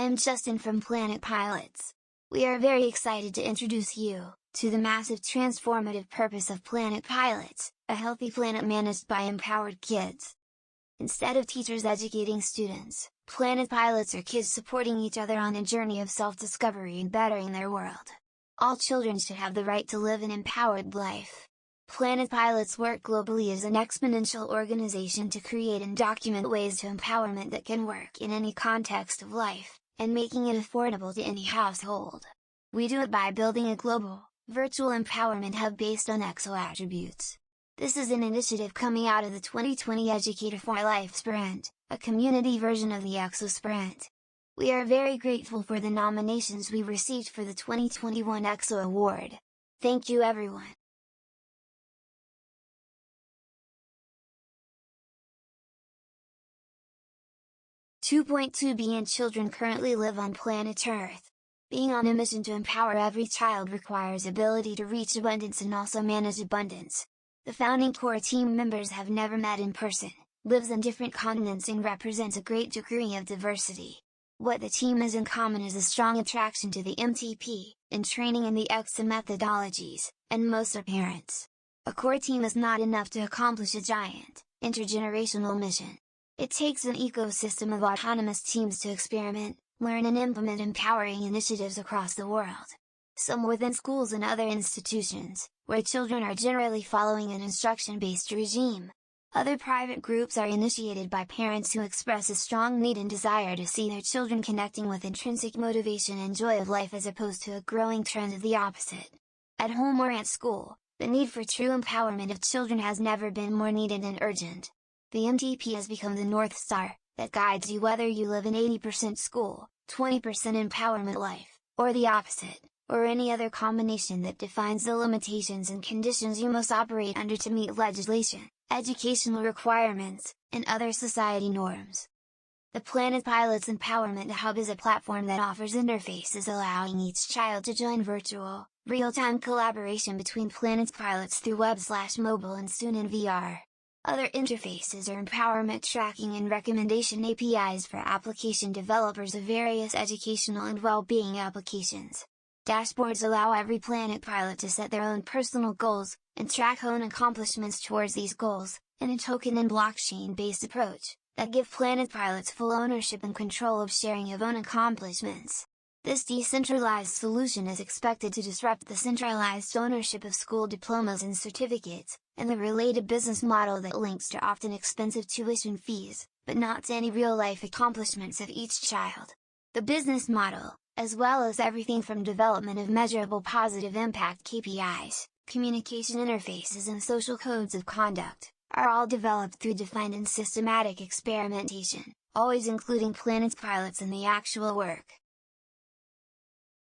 am Justin from Planet Pilots. We are very excited to introduce you to the massive transformative purpose of Planet Pilots, a healthy planet managed by empowered kids. Instead of teachers educating students, Planet Pilots are kids supporting each other on a journey of self-discovery and bettering their world. All children should have the right to live an empowered life. Planet Pilots work globally as an exponential organization to create and document ways to empowerment that can work in any context of life, and making it affordable to any household. We do it by building a global, virtual empowerment hub based on ExO attributes. This is an initiative coming out of the 2020 Educator for Life Sprint, a community version of the ExO Sprint. We are very grateful for the nominations we received for the 2021 ExO Award. Thank you everyone! $2.2 billion children currently live on planet Earth. Being on a mission to empower every child requires ability to reach abundance and also manage abundance. The founding core team members have never met in person, lives on different continents and represents a great degree of diversity. What the team has in common is a strong attraction to the MTP, and training in the ExO methodologies, and most are parents. A core team is not enough to accomplish a giant, intergenerational mission. It takes an ecosystem of autonomous teams to experiment, learn and implement empowering initiatives across the world. Some within schools and other institutions, where children are generally following an instruction-based regime. Other private groups are initiated by parents who express a strong need and desire to see their children connecting with intrinsic motivation and joy of life as opposed to a growing trend of the opposite. At home or at school, the need for true empowerment of children has never been more needed and urgent. The MTP has become the North Star, that guides you whether you live an 80% school, 20% empowerment life, or the opposite, or any other combination that defines the limitations and conditions you must operate under to meet legislation, educational requirements, and other society norms. The Planet Pilots Empowerment Hub is a platform that offers interfaces allowing each child to join virtual, real-time collaboration between Planet Pilots through web/mobile and soon in VR. Other interfaces are empowerment tracking and recommendation APIs for application developers of various educational and well-being applications. Dashboards allow every Planet Pilot to set their own personal goals, and track own accomplishments towards these goals, in a token and blockchain-based approach, that give Planet Pilots full ownership and control of sharing of own accomplishments. This decentralized solution is expected to disrupt the centralized ownership of school diplomas and certificates, and the related business model that links to often expensive tuition fees, but not to any real-life accomplishments of each child. The business model, as well as everything from development of measurable positive impact KPIs, communication interfaces and social codes of conduct, are all developed through defined and systematic experimentation, always including Planet Pilots in the actual work.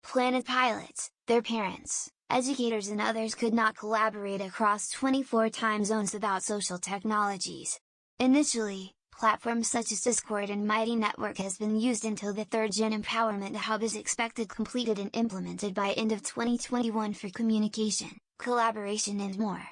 Planet Pilots, their parents, educators and others could not collaborate across 24 time zones without social technologies. Initially, platforms such as Discord and Mighty Network has been used until the 3rd Gen Empowerment Hub is expected completed and implemented by end of 2021 for communication, collaboration and more.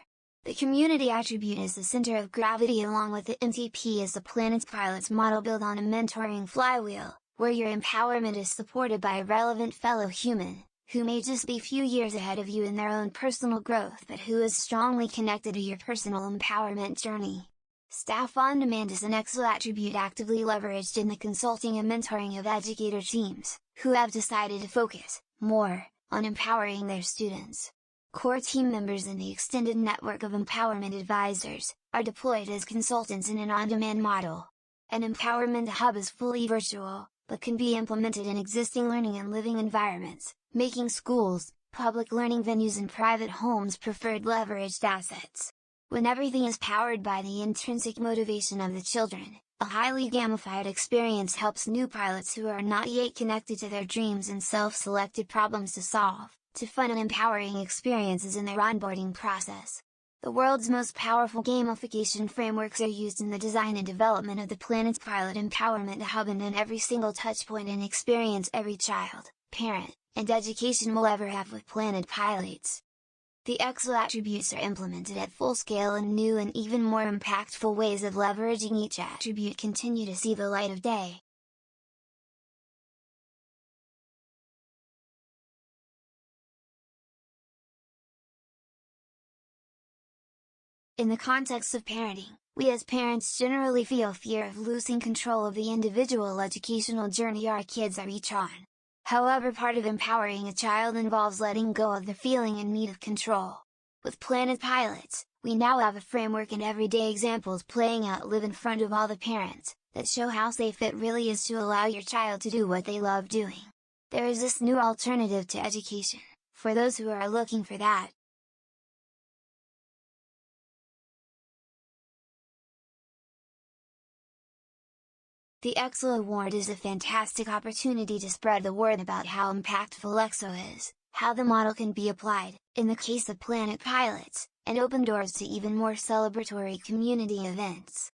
The community attribute is the center of gravity along with the MTP as the Planet Pilots model built on a mentoring flywheel, where your empowerment is supported by a relevant fellow human, who may just be few years ahead of you in their own personal growth but who is strongly connected to your personal empowerment journey. Staff on Demand is an ExO attribute actively leveraged in the consulting and mentoring of educator teams, who have decided to focus, more, on empowering their students. Core team members in the extended network of empowerment advisors, are deployed as consultants in an on-demand model. An empowerment hub is fully virtual, but can be implemented in existing learning and living environments, making schools, public learning venues and private homes preferred leveraged assets. When everything is powered by the intrinsic motivation of the children, a highly gamified experience helps new pilots who are not yet connected to their dreams and self-selected problems to solve, to fun and empowering experiences in their onboarding process. The world's most powerful gamification frameworks are used in the design and development of the Planet Pilot Empowerment Hub and in every single touchpoint and experience every child, parent, and education will ever have with Planet Pilots. The ExO attributes are implemented at full scale and new and even more impactful ways of leveraging each attribute continue to see the light of day. In the context of parenting, we as parents generally feel fear of losing control of the individual educational journey our kids are each on. However, part of empowering a child involves letting go of the feeling and need of control. With Planet Pilots, we now have a framework and everyday examples playing out live in front of all the parents, that show how safe it really is to allow your child to do what they love doing. There is this new alternative to education, for those who are looking for that. The ExO Award is a fantastic opportunity to spread the word about how impactful ExO is, how the model can be applied, in the case of Planet Pilots, and open doors to even more celebratory community events.